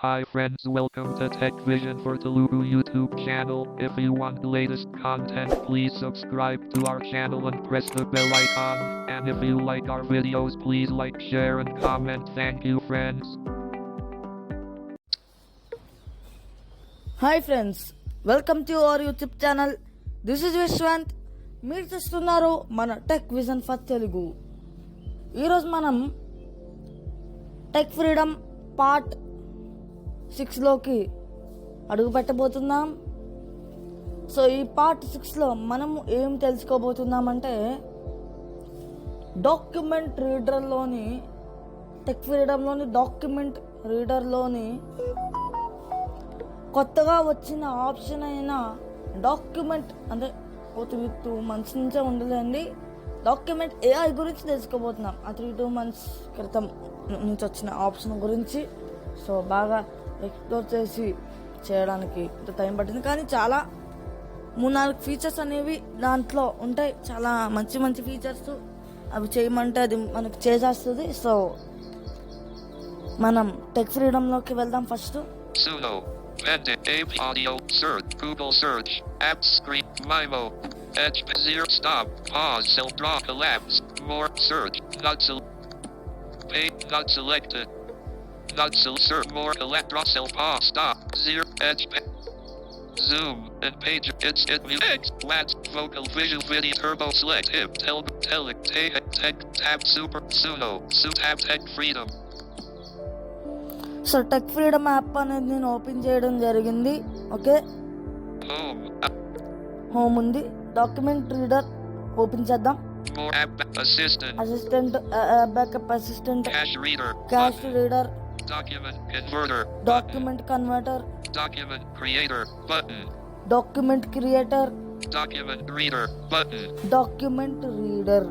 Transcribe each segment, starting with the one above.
Hi friends, welcome to Tech Vision for Telugu YouTube channel. If you want the latest content, please subscribe to our channel and press the bell icon. And if you like our videos, please like, share and comment. Thank you friends. Hi friends, welcome to our YouTube channel. This is Viswant. మీరు చూస్తున్నారు మన tech vision for Telugu. ఈరోజు మనం tech freedom part 6లోకి అడుగు పెట్టబోతున్నాం. So ఈ part 6లో మనము ఏం తెలుసుకోబోతున్నామంటే document రీడర్లోని tech ఫ్రీడమ్లోని document రీడర్లోని కొత్తగా వచ్చిన ఆప్షన్ అయిన డాక్యుమెంట్ అంటే 2 months నుంచే ఉండదండి. డాక్యుమెంట్ ఏఐ గురించి తెలుసుకోబోతున్నాం. ఆ 3-2 months క్రితం నుంచి వచ్చిన ఆప్షన్ గురించి. సో బాగా ఎక్స్ప్లోర్ చేసి చేయడానికి ఇంత టైం పట్టింది, కానీ చాలా 3-4 ఫీచర్స్ అనేవి దాంట్లో ఉంటాయి. చాలా మంచి మంచి ఫీచర్స్. అవి చేయమంటే అది మనకు చేసేస్తుంది. సో మనం టెక్ ఫ్రీడమ్లోకి వెళ్దాం. First Suno, Bandit, Ape Audio, Search, Google Search, App Screen, Mimo, Edge, Zero, Stop, Pause, Cell, Draw, Collapse, More, Search, Not Not Selected, Not Search, More, Collect, Draw, Cell, Pause, Stop, Zero, Edge, Zoom, and Page, Instant Music, Lats, Vocal, Visual, Video, Turbo, Select, Hip, Telic, Tech, Tab, Super, Suno, Tab, Tech Freedom. So tech freedom app అనేది నేను open చేయడం జరిగింది. Okay, home ఉంది. Document reader open చేద్దాం. Assistant, backup assistant, cash reader, document converter, document creator, document reader.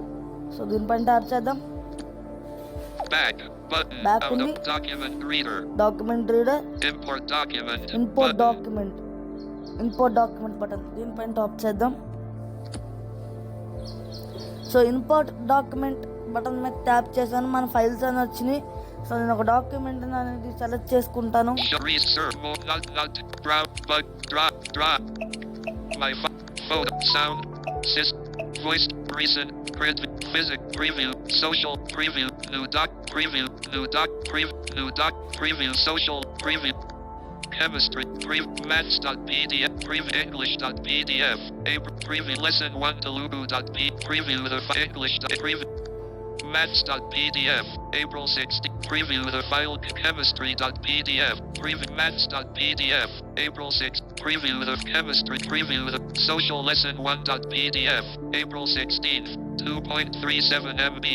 So దీనిపైన tap చేద్దాం. Back ఉంది. Document reader, import document button. దీనిపైన టాప్ చేద్దాం. సో ఇంపోర్ట్ డాక్యుమెంట్ బటన్ మీద ట్యాప్ చేశాను. మన ఫైల్స్ అని వచ్చినాయి. సో నేను ఒక డాక్యుమెంట్ అనేది సెలెక్ట్ చేసుకుంటాను. Voice, recent, print, physic, preview, social, preview, new doc, preview, social, preview, chemistry, maths.pdf, preview, english.pdf, preview, lesson 1 telugu.pdf, preview the English, preview, maths.pdf, April 16, preview the file, chemistry.pdf, preview, maths.pdf, April 6, preview the chemistry, preview the social lesson 1.pdf, April 16th, 2.37 MB,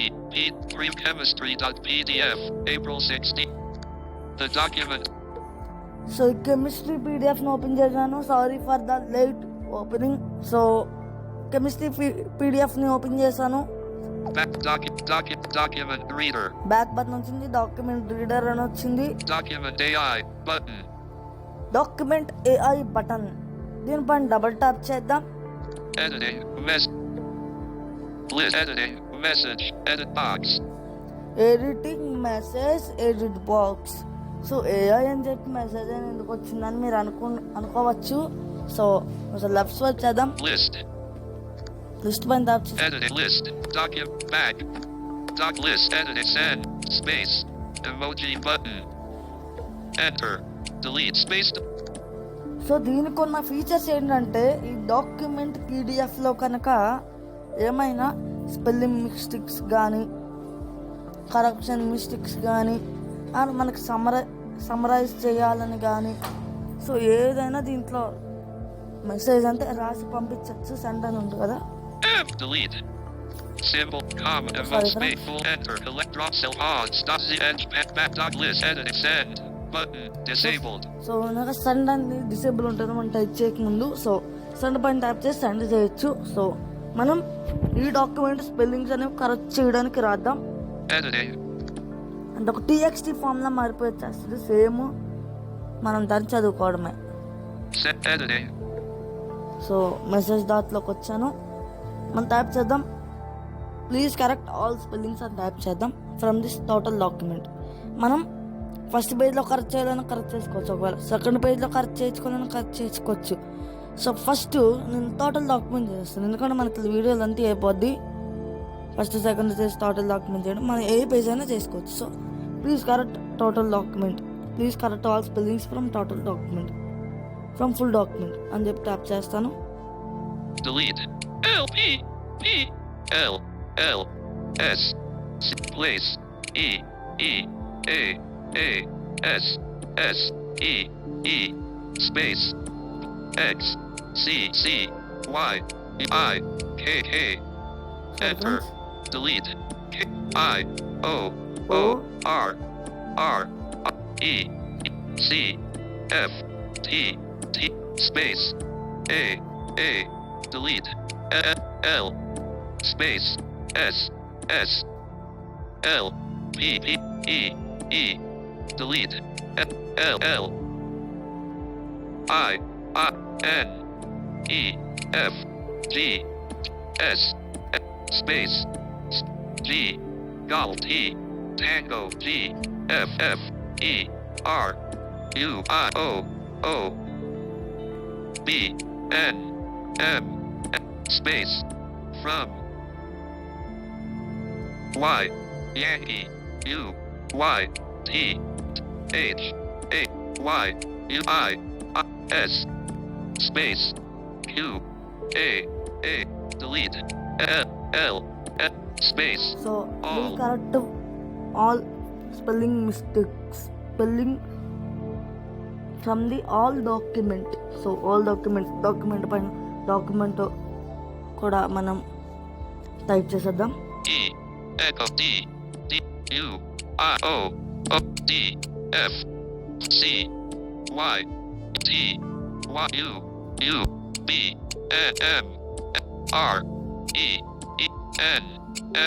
preview chemistry.pdf, April 16th. The document. So ఈ chemistry పీడిఎఫ్ని open చేశాను. Sorry for the late opening. So chemistry పీడిఎఫ్ని open చేశాను. Document reader. Back button వచ్చింది. Document reader అని వచ్చింది. Document AI button. Document AI button. దీనిపైన double tap చేద్దాం. Editing message, edit box. Editing message, edit box. So AI అని చెప్పి message అని ఎందుకు వచ్చిందని మీరు అనుకోవచ్చు. సో లెఫ్ట్ స్వైప్ చేద్దాం. లిస్ట్ పైన ట్యాప్ చేద్దాం. Edit list, document back, doc list, edit send, space, emoji button, enter, delete space. So దీనికి ఉన్న ఫీచర్స్ ఏంటంటే ఈ డాక్యుమెంట్ పీడిఎఫ్లో కనుక ఏమైనా స్పెల్లింగ్ మిస్టేక్స్ కానీ కరప్షన్ మిస్టేక్స్ కానీ మనకు సమరైజ్ చేయాలని కానీ సో ఏదైనా దీంట్లో మెసేజ్ అంటే రాసి పంపించవచ్చు. సెండ్ అని ఉంది కదా. Delete. Symbol, comma, emoji, space, full enter, collect, drop, cell, pause, stop, z, edge, back, doc list, edit, send, button, disabled. So నాకు సెండ్ అని డిసేబుల్ ఉంటుంది మనం టైప్ చేయకముందు. సో సెండ్ పైన ట్యాప్ చేసి సెండ్ చేయొచ్చు. సో మనం ఈ డాక్యుమెంట్ స్పెల్లింగ్స్ అనేవి కరెక్ట్ చేయడానికి రాద్దాం. అంటే ఒక టీఎక్స్టీ ఫామ్లా మారిపోయేస్తుంది. సేమ్ మనం దాన్ని చదువుకోవడమే. సో మెసేజ్ డాట్లోకి వచ్చాను. మనం టైప్ చేద్దాం. ప్లీజ్ కరెక్ట్ ఆల్ స్పెల్లింగ్స్ అని టైప్ చేద్దాం ఫ్రమ్ దిస్ టోటల్ డాక్యుమెంట్. మనం ఫస్ట్ పేజ్లో కరెక్ట్ చేయాలని కరెక్ట్ చేసుకోవచ్చు, ఒకవేళ సెకండ్ పేజ్లో కరెక్ట్ చేసుకోవాలని కరెక్ట్ చేసుకోవచ్చు. సో ఫస్ట్ నేను టోటల్ డాక్యుమెంట్ చేస్తాను, ఎందుకంటే మనకి వీడియోలు అంతా అయిపోద్ది. ఫస్ట్ సెకండ్ చేసి టోటల్ డాక్యుమెంట్ చేయడం మనం ఏ పేజ్ అయినా చేసుకోవచ్చు. So please correct total document, please correct all spellings from total document, from full document అని చెప్పి ట్యాప్ చేస్తాను. Delete. L P P L L S place E E A A S S E E space X C C Y I K K enter. Delete. K I O O R R E C F T T space A A delete L space S S L P P E E delete L L I N E F G S space G golf T tango G F F E R U I O O B N M space from Y Yankee U Y T H A Y U I S space Q A delete L space. So all. correct all spelling mistakes, spelling from the all document. So all document పైన document కూడా మనం type చేసేద్దాం. E echo D D U I O O D F C Y T Y U U B M R E E N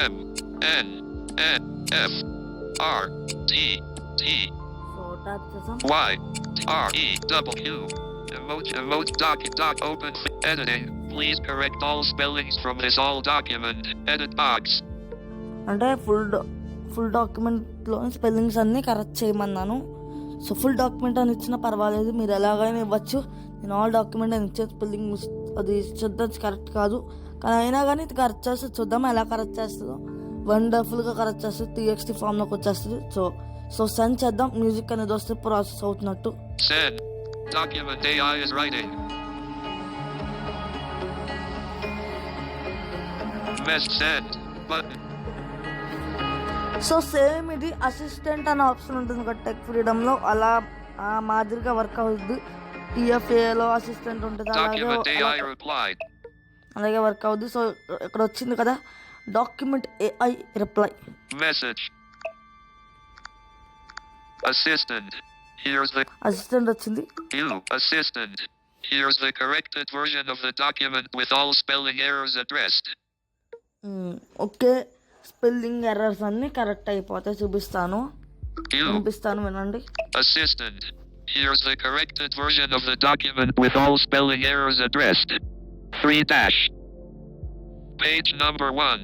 M N N F R T T so type చేసాం. Y R E double Q emoji doc open editing. Please correct all spellings from this all document edit box. అంటే full డాక్యుమెంట్లో spellings అన్నీ correct చేయమన్నాను. So full document అని ఇచ్చినా పర్వాలేదు, మీరు ఎలాగైనా ఇవ్వచ్చు. నేను ఆల్ డాక్యుమెంట్ అని ఇచ్చే స్పెల్లింగ్ అది చూద్దాం కరెక్ట్ కాదు, కానీ అయినా కానీ ఇది కరెక్ట్ చేస్తే చూద్దాం ఎలా కరెక్ట్ చేస్తుందో. వండర్ఫుల్గా కరెక్ట్ చేస్తుంది, TXT ఫామ్లోకి వచ్చేస్తుంది. సో సెండ్ చేద్దాం. మ్యూజిక్ అనేది వస్తే ప్రాసెస్ అవుతున్నట్టు. Send. Document AI is writing. Mess send. Button. So same ఇది అసిస్టెంట్ అనే ఆప్షన్ ఉంటుంది కదా టెక్ ఫ్రీడమ్లో, అలా ఆ మాదిరిగా వర్క్ అవుతుంది. TFAలో అసిస్టెంట్ ఉంటుంది, Document AI replied. అలాగే వర్క్ అవుద్ది. సో ఇక్కడ వచ్చింది కదా document AI reply. Message. Assistant. Here's the assistant వచ్చింది. you assistant. Here's the corrected version of the document with all spelling errors addressed. Okay, spelling errors అన్నీ correct అయిపోతాయి. చూపిస్తాను, You వినిపిస్తాను, వినండి. assistant. Here's the corrected version of the document with all spelling errors addressed. 3 Page number 1.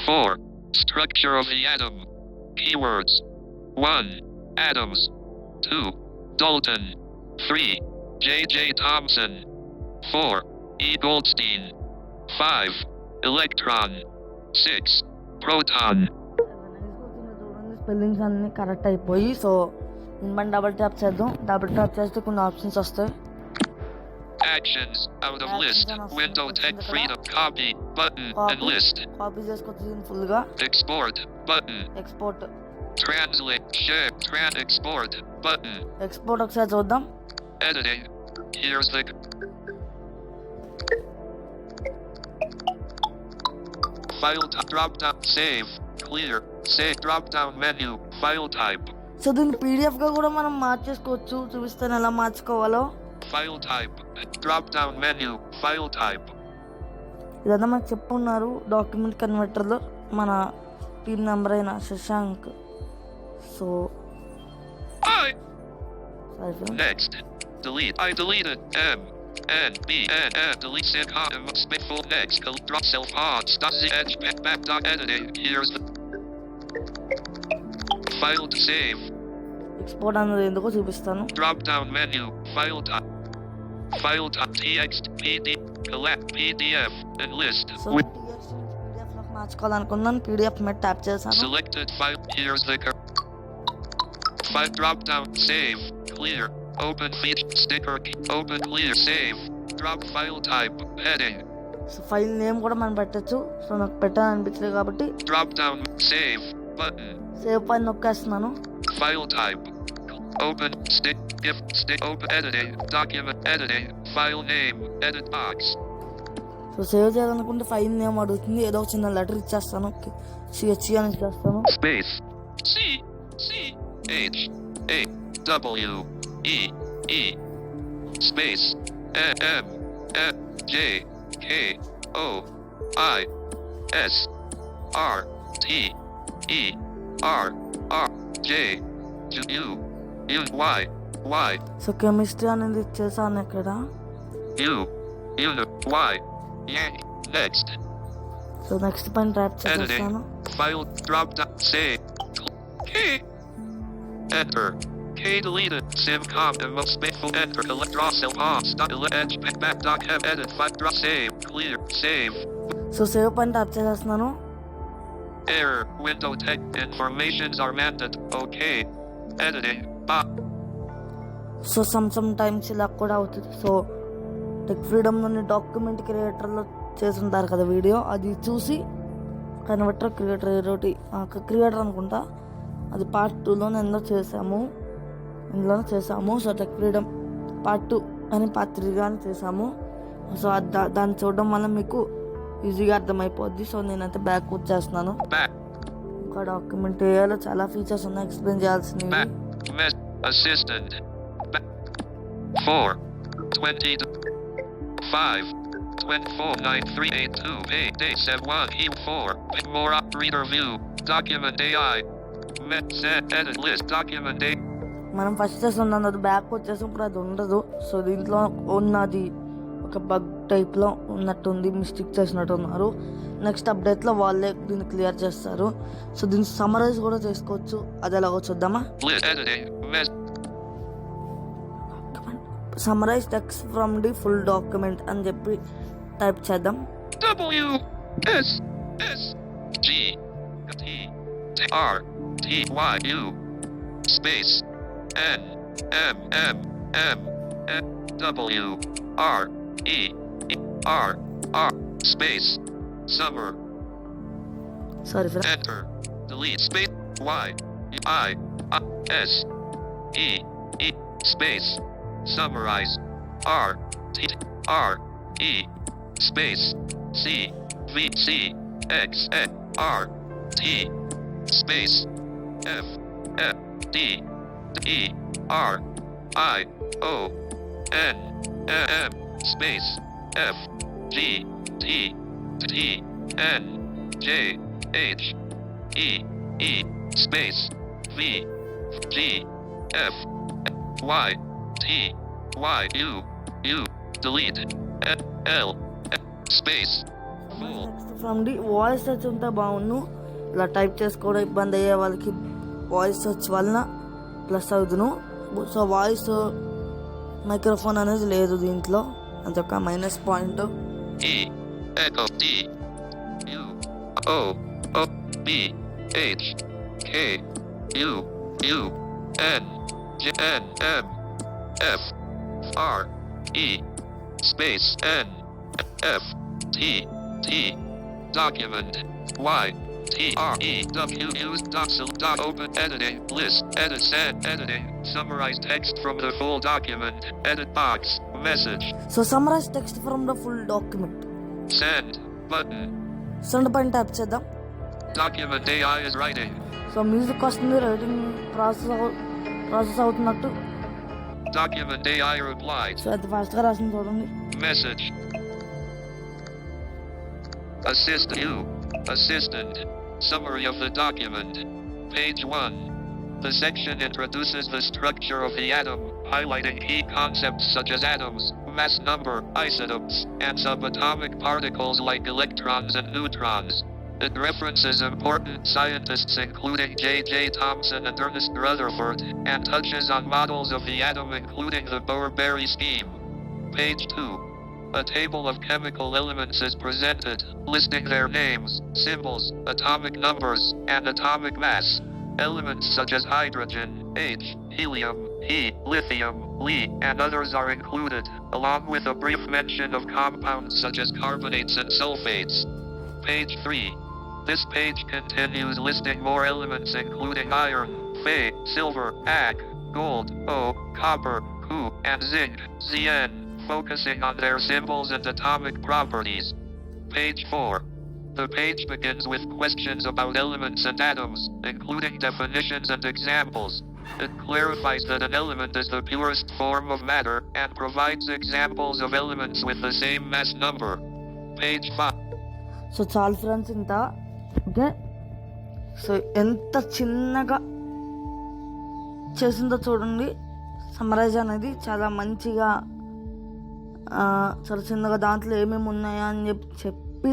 4. Structure of the atom. Keywords. 1. Atoms. 2. Dalton. 3. J.J. Thomson. 4. E. Goldstein. 5. Electron. 6. Proton. Spellings అన్నీ correct అయిపోయి, so మనం double tap చేద్దాం. Double tap చేస్తే కొన్ని options వస్తాయి. Actions. Out of list. Window tech freedom. Copy. Button. And list. Copy చేసుకోవచ్చు ఫుల్గా. Export. Button. Export. Translate. Share. Export. Button. Export ఒకసారి చూద్దాం. Editing. Here's the file drop down. Save. Clear. Save. Drop down menu. File type. So దీన్ని పీడిఎఫ్గా కూడా మనం మార్చేసుకోవచ్చు. చూపిస్తాను ఎలా మార్చుకోవాలో. File type. Drop down menu. File type. ఇదంతా మనకు చెప్పున్నారు డాక్యుమెంట్ కన్వర్టర్లో మన టీం నెంబర్ అయిన Shashank. So next. Delete. I deleted M N B N N delete set column spitful next drop self pods dot zh back dot editing. Here's the file to save. Export అనేది ఎందుకో చూపిస్తాను. Drop down menu. File type. TXT PDF. Collect PDF and list. So పీడిఎఫ్లోకి మార్చుకోవాలనుకున్నాను. PDF మీద tap చేశాను. Selected file. Here's the file drop down. Save. Clear. Open feature sticker. Open clear. Save. Drop file type. Heading. So file name కూడా మనం పెట్టచ్చు. So నాకు పెట్టాలనిపించలేదు కాబట్టి Drop down. Save. Button. Save పైన నొక్కేస్తున్నాను. File type. Open stick. Open editing. Document editing. File name. Edit box. So save చేయాలనుకుంటే file name అడుగుతుంది. ఏదో ఒక చిన్న లెటర్ ఇచ్చేస్తాను. CHE అని ఇచ్చేస్తాను. Space. H A W E E space M J K O I S R T E R R J U U Y Y so chemistry అనేది ఇచ్చేసాను ఇక్కడ. U U Y Yang. Next. So next పైన tap చేస్తాను. File drop down. Save. K. Enter. K deleted. Simcom and most faithful enter. Electrocell pause. Edge back doc have edit. File drop. Save. Clear. Save. So save పైన tap చేస్తున్నాను. Error. Window text informations are mandate. Okay. Editing. So some times ఇలా కూడా అవుతుంది. So tech ఫ్రీడమ్లోని document క్రియేటర్లో చేస్తుంటారు కదా video, అది చూసి converter creator అనుకుంటా, అది పార్ట్ 2లోనే ఇందులోనే చేసాము. సో టెక్ ఫ్రీడమ్ పార్ట్ 2 అని పార్ట్ 3 కానీ చేసాము. సో దాన్ని చూడడం వల్ల మీకు ఈజీగా అర్థమైపోద్ది. సో నేనైతే బ్యాక్ వచ్చేస్తున్నాను. ఇంకా డాక్యుమెంట్ ఏఐలో చాలా ఫీచర్స్ ఉన్నాయి ఎక్స్ప్లెయిన్ చేయాల్సినవి. Assistant 4 20 5 24 9382 8 day 71 E4 more up reader view document AI set edit list document AI. మనం ఫస్ట్ చేస్తున్నాం అది బ్యాక్ వచ్చేసి ఇప్పుడు అది ఉండదు. సో దీంట్లో ఉన్నది ఒక బగ్ టైప్లో ఉన్నట్టుంది, మిస్టేక్ చేసినట్టున్నారు. నెక్స్ట్ అప్డేట్లో వాళ్ళే దీన్ని క్లియర్ చేస్తారు. సో దీన్ని సమరైజ్ కూడా చేసుకోవచ్చు, అది ఎలాగో చూద్దామా. Summarize text from the full document అని చెప్పి టైప్ చేద్దాం. W S S G T R T Y U space N M M M N W R E R R space summer. Sorry for that. Enter. Delete space Y I S E E space summarize R T R E space C V C X N R T space F F D E R I O N M space F G T T N J H E E space V G F Y T Y U U delete L space full. From the voice search ఉంటే బాగుండు. ఇలా type చేసుకోవడం ఇబ్బంది అయ్యే వాళ్ళకి voice search వలన plus అవుతును. So voice microphone అనేది లేదు దీంట్లో, అదొక minus point. E echo D U O O B H K U U N J N M F R E space N F T T document Y T R E W use dot open editing list edit send editing summarize text from the full document edit box message. So summarize text from the full document. Send button. Send పైన tap చేద్దాం. Document AI is writing. So music వస్తుంది, writing process అవుతున్నట్టు. Document AI replied. So అది ఫాస్ట్గా రాసింది చూడండి. Message. Assistant. Summary of the document. Page 1. The section introduces the structure of the atom, highlighting key concepts such as atoms, mass number, isotopes, and subatomic particles like electrons and neutrons. It references important scientists including J.J. Thomson and Ernest Rutherford, and touches on models of the atom including the Bohr-Berry scheme. Page 2. A table of chemical elements is presented, listing their names, symbols, atomic numbers, and atomic mass. Elements such as hydrogen, H, helium, He, lithium, Li, and others are included, along with a brief mention of compounds such as carbonates and sulfates. Page 3. This page continues listing more elements including iron, Fe, silver, Ag, gold, O, copper, Cu, and zinc, Zn, focusing on their symbols and atomic properties. Page 4. The page begins with questions about elements and atoms, including definitions and examples. It clarifies that an element is the purest form of matter, and provides examples of elements with the same mass number. Page 5. So చాలు friends ఇంత okay. So ఎంత చిన్నగా చేసిందో చూడండి. Summarise అనేది చాలా మంచిగా చాలా చిన్నగా దాంట్లో ఏమేమి ఉన్నాయా అని చెప్పి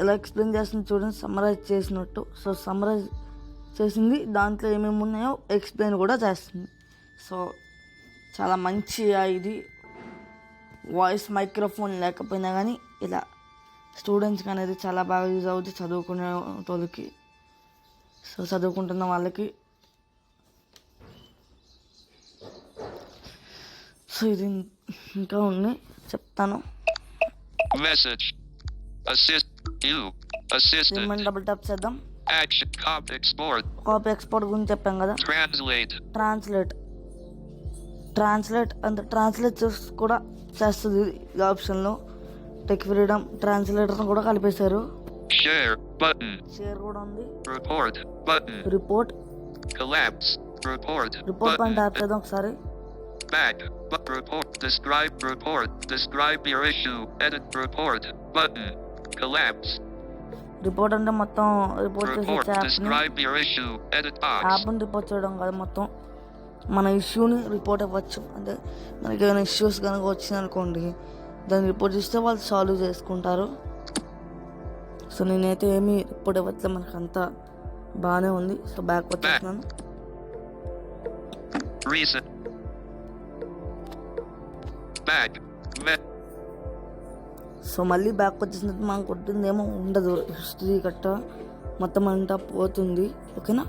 ఎలా ఎక్స్ప్లెయిన్ చేస్తుంది చూడండి, సమ్మరైజ్ చేసినట్టు. సో సమ్మరైజ్ చేసింది, దాంట్లో ఏమేమి ఉన్నాయో ఎక్స్ప్లెయిన్ కూడా చేస్తుంది. సో చాలా మంచిగా ఇది వాయిస్ మైక్రోఫోన్ లేకపోయినా కానీ ఇలా స్టూడెంట్స్కి అనేది చాలా బాగా యూజ్ అవుతుంది, చదువుకునే వాళ్ళకి. సో చదువుకుంటున్న వాళ్ళకి. సో ఇది ఇంకా ఉన్నాయి, చెప్తాను. Message. Assist. You. Assistant. Double tap చేద్దాం. Action. Copy export. Copy export గురించి చెప్పాం కదా. Translate. ట్రాన్స్లేట్ అంటే ట్రాన్స్లేట్ కూడా చేస్తుంది ఈ ఆప్షన్లో. టెక్ ఫ్రీడమ్ ట్రాన్స్లేటర్ కూడా కలిపేశారు. Share button. షేర్ కూడా ఉంది. Report button. Report Collapse. Report పైన button. ట్యాప్ చేద్దాం ఒకసారి. Back. Report. Describe report. Describe your issue. Edit report button. Collapse. Report అంటే మొత్తం రిపోర్ట్ Report. చేసే Describe your issue. Edit box. యాప్ని రిపోర్ట్ చేయడం కాదు, మొత్తం మన ఇష్యూని రిపోర్ట్ అవ్వచ్చు. అంటే మనకి ఏమైనా ఇష్యూస్ కనుక వచ్చింది అనుకోండి, దాన్ని రిపోర్ట్ చేస్తే వాళ్ళు సాల్వ్ చేసుకుంటారు. సో నేనైతే ఏమీ రిపోర్ట్ అవ్వట్లే, మనకు అంతా బాగానే ఉంది. సో బ్యాక్ వచ్చేస్తున్నాను. Reason. Back. సో మళ్ళీ బ్యాక్ వచ్చేసినట్టు మనం కొట్టిందేమో ఉండదు, హిస్టరీ గట్ట మొత్తం అంతా పోతుంది. ఓకేనా,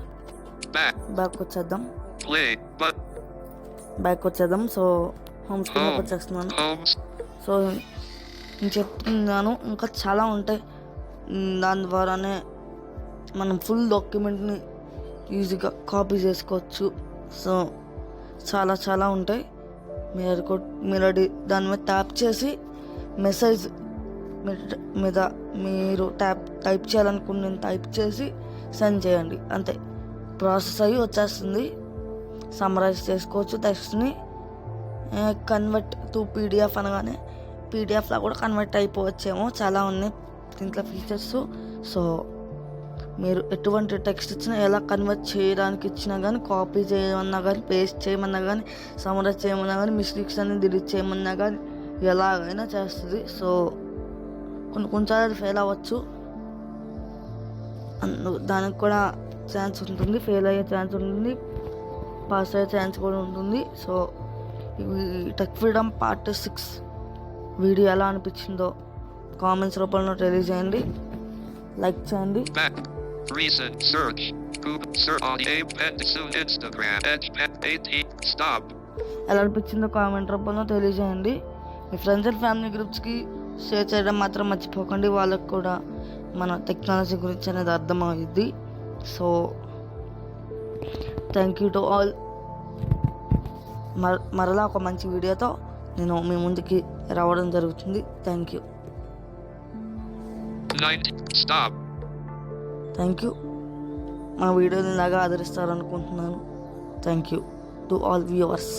బ్యాక్ వచ్చేద్దాం. బ్యాక్ వచ్చేద్దాం. సో హోమ్ స్క్రీన్కి వచ్చేస్తున్నాను. సో నేను చెప్తున్నాను, ఇంకా చాలా ఉంటాయి. దాని ద్వారానే మనం ఫుల్ డాక్యుమెంట్ని ఈజీగా కాపీ చేసుకోవచ్చు. సో చాలా ఉంటాయి. మీరు దాని మీద ట్యాప్ చేసి మెసేజ్ మీద మీరు టైప్ చేయాలనుకున్న టైప్ చేసి సెండ్ చేయండి, అంతే. ప్రాసెస్ అయ్యి వచ్చేస్తుంది. సమ్మరైజ్ చేసుకోవచ్చు టెక్స్ట్ని. కన్వర్ట్ టు పీడిఎఫ్ అనగానే పీడిఎఫ్లా కూడా కన్వర్ట్ అయిపోవచ్చేమో. చాలా ఉన్నాయి దీంట్లో ఫీచర్స్. సో మీరు ఎటువంటి టెక్స్ట్ ఇచ్చినా, ఎలా కన్వర్ట్ చేయడానికి ఇచ్చినా కానీ, కాపీ చేయమన్నా కానీ, పేస్ట్ చేయమన్నా కానీ, సమ్మరైజ్ చేయమన్నా కానీ, మిస్టేక్స్ అన్ని డిలీట్ చేయమన్నా కానీ ఎలాగైనా చేస్తుంది. సో కొన్నిసార్లు అది ఫెయిల్ అవ్వచ్చు, దానికి కూడా ఛాన్స్ ఉంటుంది. ఫెయిల్ అయ్యే ఛాన్స్ ఉంటుంది, పాస్ అయ్యే ఛాన్స్ కూడా ఉంటుంది. సో ఈ టెక్ ఫ్రీడమ్ పార్ట్ 6 వీడియో ఎలా అనిపించిందో కామెంట్స్ రూపంలో తెలియజేయండి, లైక్ చేయండి. Recent search. Google search on soon Instagram. Edge 18. Stop. ఎలా అనిపించిందో కామెంట్ రూపంలో తెలియజేయండి. మీ ఫ్రెండ్స్ అండ్ ఫ్యామిలీ గ్రూప్స్కి షేర్ చేయడం మాత్రం మర్చిపోకండి. వాళ్ళకు కూడా మన టెక్నాలజీ గురించి అనేది అర్థమవుద్ది. So thank you to all. మరలా ఒక మంచి వీడియోతో నేను మీ ముందుకి రావడం జరుగుతుంది. Thank you. Thank you. మా వీడియోని ఇలాగా ఆదరిస్తారనుకుంటున్నాను. Thank you to all viewers.